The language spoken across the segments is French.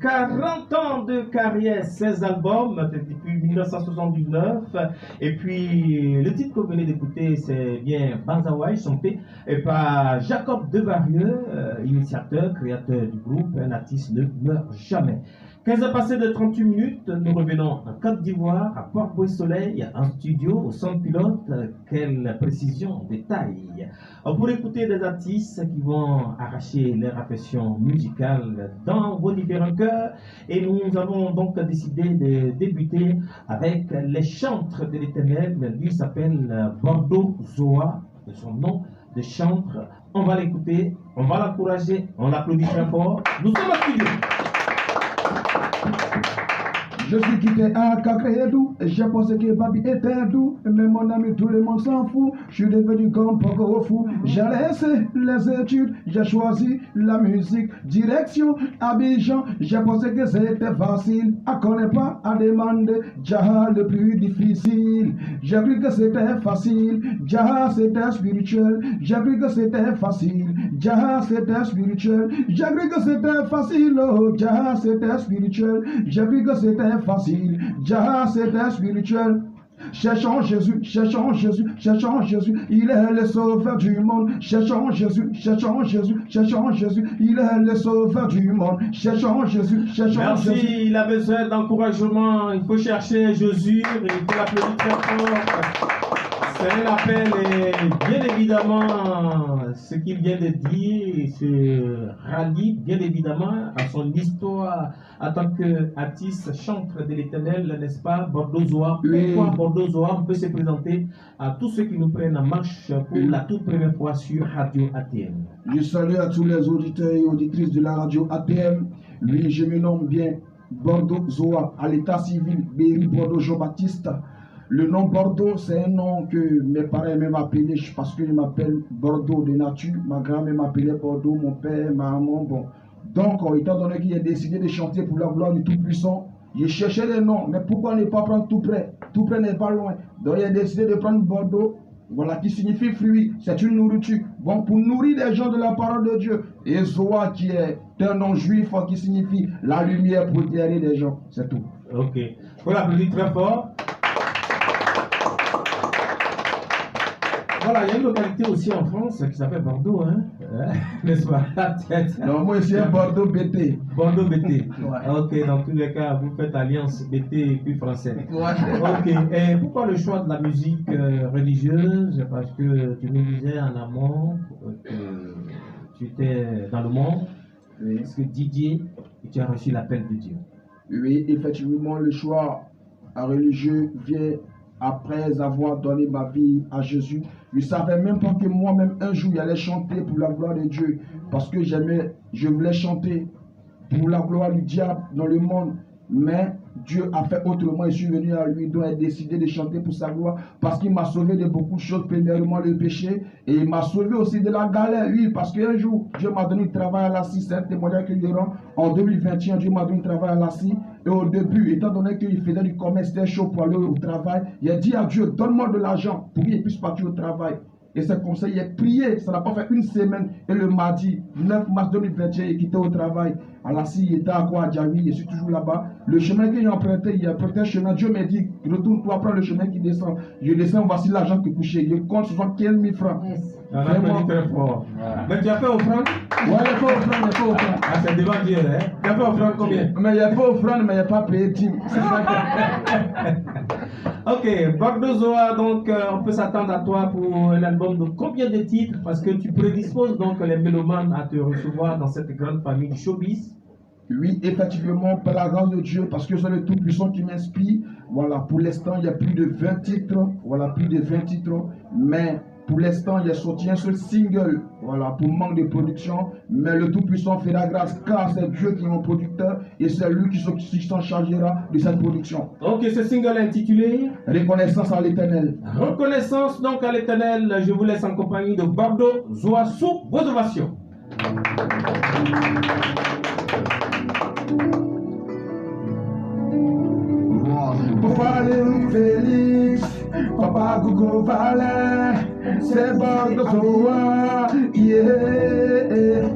40 ans de carrière, 16 albums depuis 1979. Et puis, le titre que vous venez d'écouter, c'est bien Banzawai, chanté par Jacob Devarieux, initiateur, créateur du groupe. Un artiste ne meurt jamais. 15 heures passées de 38 minutes, nous revenons en Côte d'Ivoire, à Port-Bouet-Soleil, en studio, au centre pilote. Quelle précision, détail. Pour écouter des artistes qui vont arracher leur affection musicale dans vos différents cœurs. Et nous avons donc décidé de débuter avec les chantres de l'Éternel. Lui s'appelle Bordeaux Zoa, de son nom de chantre. On va l'écouter, on va l'encourager, on l'applaudit très fort. Nous sommes en studio. Je suis quitté à Kakrédou, et j'ai pensé que Babi était doux, mais mon ami tout le monde s'en fout, je suis devenu comme Pogo fou, j'ai laissé les études, j'ai choisi la musique, direction Abidjan, j'ai pensé que c'était facile, à connaître pas, à demander, Jaha le plus difficile, j'ai cru que c'était facile, Jaha c'était spirituel, j'ai cru que c'était facile, Jaha c'était spirituel, j'ai cru que c'était facile, oh Jaha c'était spirituel, j'ai cru que c'était facile, Jaha c'était spirituel. Cherchons Jésus, cherchons Jésus, cherchons Jésus, il est le sauveur du monde. Cherchons Jésus, cherchons Jésus, cherchons Jésus, il est le sauveur du monde. Cherchons Jésus, cherchons Merci, Jésus. Merci, il a besoin d'encouragement, il faut chercher Jésus, il faut l'applaudir très fort. C'est un appel et bien évidemment, ce qu'il vient de dire se rallie bien évidemment à son histoire en tant qu'artiste chantre de l'Éternel, n'est-ce pas, Bordeaux Zoa. Pourquoi Bordeaux Zoa? On peut se présenter à tous ceux qui nous prennent en marche pour la toute première fois sur Radio ATM. Je salue à tous les auditeurs et auditrices de la Radio ATM. Oui, je me nomme bien Bordeaux Zoa, à l'état civil, Béry Bordeaux Jean-Baptiste. Le nom Bordeaux, c'est un nom que mes parents m'ont appelé parce que je m'appelle Bordeaux de nature. Ma grand-mère m'appelait Bordeaux, mon père, ma maman. Bon. Donc, étant donné qu'il a décidé de chanter pour la gloire du Tout-Puissant, j'ai cherché les noms. Mais pourquoi ne pas prendre tout près? Tout près n'est pas loin. Donc, il a décidé de prendre Bordeaux, voilà, qui signifie fruit. C'est une nourriture. Bon, pour nourrir les gens de la parole de Dieu. Et Zoa, qui est un nom juif qui signifie la lumière pour éclairer les gens. C'est tout. Ok. Faut l'applaudir très fort. Voilà, il y a une localité aussi en France qui s'appelle Bordeaux, hein, n'est-ce pas? Non, moi c'est Bordeaux BT. Bordeaux BT. Ouais. Ok, dans tous les cas, vous faites alliance BT et puis français. Ouais. Ok, et pourquoi le choix de la musique religieuse? Parce que tu nous disais en amont que tu étais dans le monde. Oui. Est-ce que Didier, tu as reçu l'appel de Dieu? Oui, effectivement, le choix religieux vient après avoir donné ma vie à Jésus. Je ne savais même pas que moi-même, un jour, j'allais chanter pour la gloire de Dieu. Parce que je voulais chanter pour la gloire du diable dans le monde. Mais Dieu a fait autrement. Je suis venu à lui, donc il a décidé de chanter pour sa gloire. Parce qu'il m'a sauvé de beaucoup de choses. Premièrement, le péché. Et il m'a sauvé aussi de la galère. Oui, parce qu'un jour, Dieu m'a donné un travail à la CIE. C'est un témoignage que je rends. En 2021, Dieu m'a donné un travail à la CIE. Et au début, étant donné qu'il faisait du commerce, c'était chaud pour aller au travail, il a dit à Dieu, donne-moi de l'argent pour qu'il puisse partir au travail. Et c'est comme ça, il a prié, ça n'a pas fait une semaine. Et le mardi, 9 mars 2021, il quittait au travail. À la CIE, il était à quoi, à Djawi, je suis toujours là-bas. Le chemin qu'il a emprunté, il a emprunté un chemin. Dieu m'a dit, retourne-toi, prends le chemin qui descend. Je descends, voici l'argent qui est couché. Je compte 75 000 francs. Yes. Vraiment très fort. Voilà. Mais tu as fait offrande? Ouais, il n'y a pas offrande, il n'y a pas offrande. Ah, c'est devant Dieu, hein? Tu as fait offrande combien? Mais il n'y a pas offrande, mais il n'y a pas payé dîme. C'est ça Ok, Bordeaux Zoa, donc on peut s'attendre à toi pour un album de combien de titres? Parce que tu prédisposes donc les mélomanes à te recevoir dans cette grande famille du showbiz. Oui, effectivement, par la grâce de Dieu, parce que c'est le Tout-Puissant qui m'inspire. Voilà, pour l'instant, il y a plus de 20 titres. Voilà, plus de 20 titres. Mais pour l'instant, il y a sorti un seul single. Voilà, pour manque de production. Mais le Tout-Puissant fait la grâce, car c'est Dieu qui est mon producteur. Et c'est lui qui s'en chargera de cette production. Ok, ce single est intitulé Reconnaissance à l'Éternel. Reconnaissance donc à l'Éternel. Je vous laisse en compagnie de Bordeaux Zoa sous vos ovations. Valérie Félix, Papa Gogo Valais, c'est Bordeaux Zoa, yeah.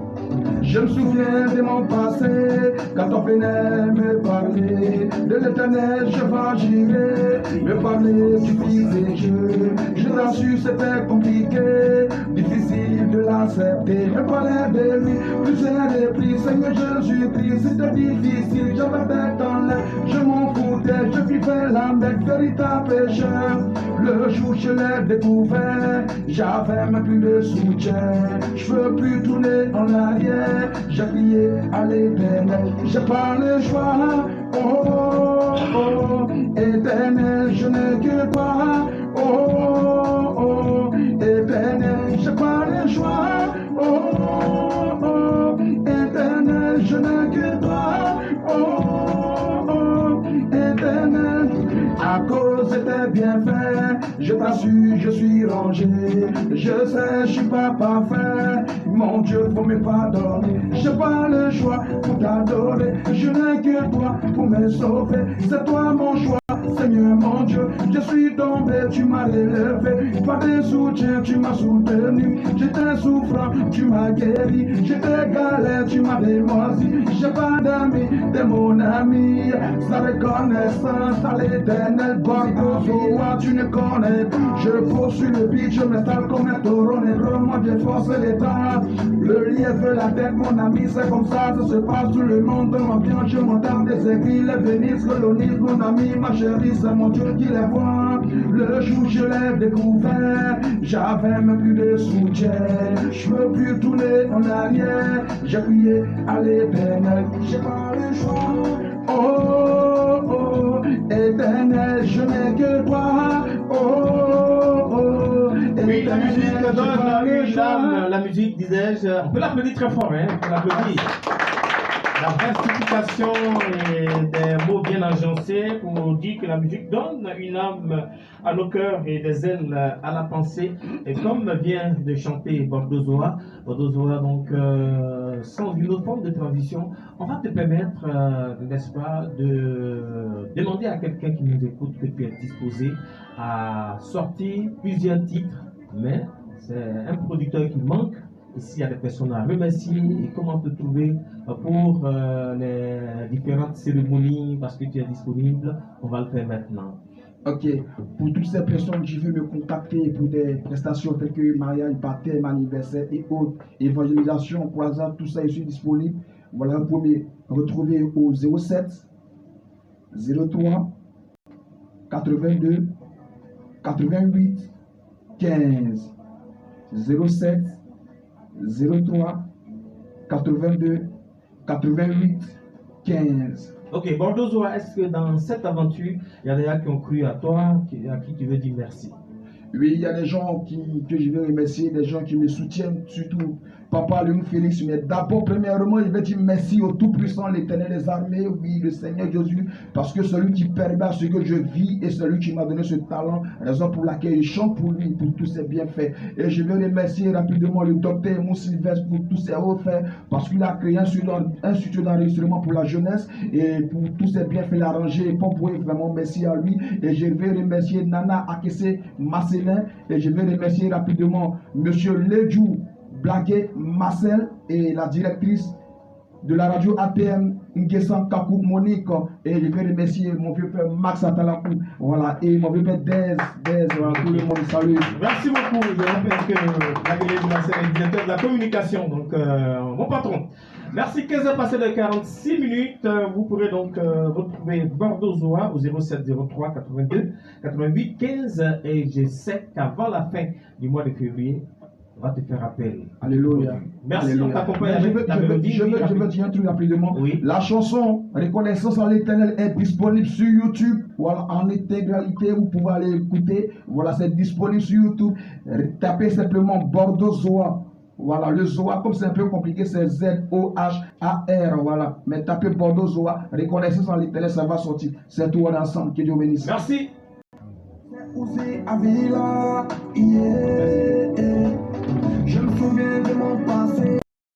Je me souviens de mon passé, Quand ton pénètre me parlait de l'éternel, je vais me parler du fils des dieux. Je t'assure, c'était compliqué, difficile de l'accepter. Me parler de lui, plusieurs reprises. Seigneur Jésus-Christ, c'était difficile. J'avais tête en l'air, je m'en foutais. Je vivais la mec, véritable pécheur. Le jour je l'ai découvert, j'avais même plus de soutien. Je veux plus tourner en arrière. J'ai crié à l'éternel, j'ai pas le choix. Oh, oh, éternel, je n'ai que toi. Oh, oh, éternel, j'ai pas le choix. Oh, oh, éternel, je n'ai que toi. Oh, oh, éternel, à cause de tes bienfaits, je t'assure, je suis rangé. Je sais, je suis pas parfait. Mon Dieu, faut me pardonner. J'ai pas le choix pour t'adorer. Je n'ai que toi pour me sauver. C'est toi mon choix, Seigneur mon Dieu. Je suis tombé, tu m'as relevé. Pas de soutien, tu m'as soutenu. J'étais souffrant, tu m'as guéri. J'étais galère, tu m'as démoisi. J'ai pas d'amis, t'es mon ami. Sa reconnaissance à l'éternel, Bordeaux, tu ne connais pas. Je cours sur le beat, je m'étale comme un taureau négro. Moi j'ai forcé l'état. Le lien veut la tête, mon ami, c'est comme ça se passe tout le monde. Dans l'ambiance, je m'entends des aiguilles, les bénisses, colonisent, mon ami, ma chérie, c'est mon Dieu qui les voit. Le jour je l'ai découvert, j'avais même plus de soutien. Je veux plus tourner en arrière. J'ai crié à l'éternel, j'ai pas le choix. Oh, oh, éternel, je n'ai que toi. Oh, oh, Oui, la musique éternel, donne j'ai pas le une choix. âme, la musique, disais-je. On peut l'applaudir très fort, hein, on peut l'applaudir. La versification et des mots bien agencés pour dire que la musique donne une âme à nos cœurs et des ailes à la pensée. Et comme vient de chanter Bordozoa, donc sans une autre forme de transition, on va te permettre, n'est-ce pas, de demander à quelqu'un qui nous écoute que tu es disposé à sortir plusieurs titres, mais c'est un producteur qui manque. S'il y a des personnes à remercier et comment te trouver pour les différentes cérémonies parce que tu es disponible, on va le faire maintenant. Ok, pour toutes ces personnes qui veulent me contacter pour des prestations telles que mariage, baptême, anniversaire et autres, évangélisation, croisade, tout ça, je suis disponible. Voilà, vous pouvez me retrouver au 07 03 82 88 15 07 03 82 88 15. Ok, Bordozoa, est-ce que dans cette aventure, il y a des gens qui ont cru à toi, à qui tu veux dire merci? Oui, il y a des gens que je veux remercier, des gens qui me soutiennent, surtout Papa Léon Félix. Mais d'abord, premièrement, je vais dire merci au Tout-Puissant, l'Éternel des armées, oui, le Seigneur Jésus, parce que celui qui permet à ce que je vis et celui qui m'a donné ce talent, raison pour laquelle je chante pour lui, pour tous ses bienfaits. Et je veux remercier rapidement le docteur Mont Sylvestre pour tous ses refaits, parce qu'il a créé un studio d'enregistrement pour la jeunesse et pour tous ses bienfaits, il a arrangé. Pour vraiment merci à lui. Et je vais remercier Nana Akese Marcelin et je vais remercier rapidement Monsieur Ledjou Blaguet Marcel et la directrice de la radio ATM Nguessan Kakou Monique, et je vais remercier mon vieux père Max Atalakou, voilà, et mon vieux père Dez, voilà, tout le monde, salut. Merci beaucoup. Je rappelle que Blaguet Marcel est directeur de la communication, donc mon patron. Merci, 15h passées de 46 minutes. Vous pourrez donc retrouver Bordozoa au 07 03 82 88 15 et je sais qu'avant la fin du mois de février, on va te faire appel. Alléluia. Merci, Alléluia. on t'accompagne avec la mélodie. Je veux dire un truc rapidement. Oui. La chanson Reconnaissance à l'Éternel est disponible sur YouTube. Voilà, en intégralité, vous pouvez aller écouter. Voilà, c'est disponible sur YouTube. Tapez simplement Bordozoa. Voilà, le Zoa, comme c'est un peu compliqué, c'est Z-O-H-A-R. Voilà, mais tapez Bordozoa, Reconnaissance à l'Éternel, ça va sortir. C'est tout ensemble. Que Dieu bénisse. Merci. Je me souviens de mon père.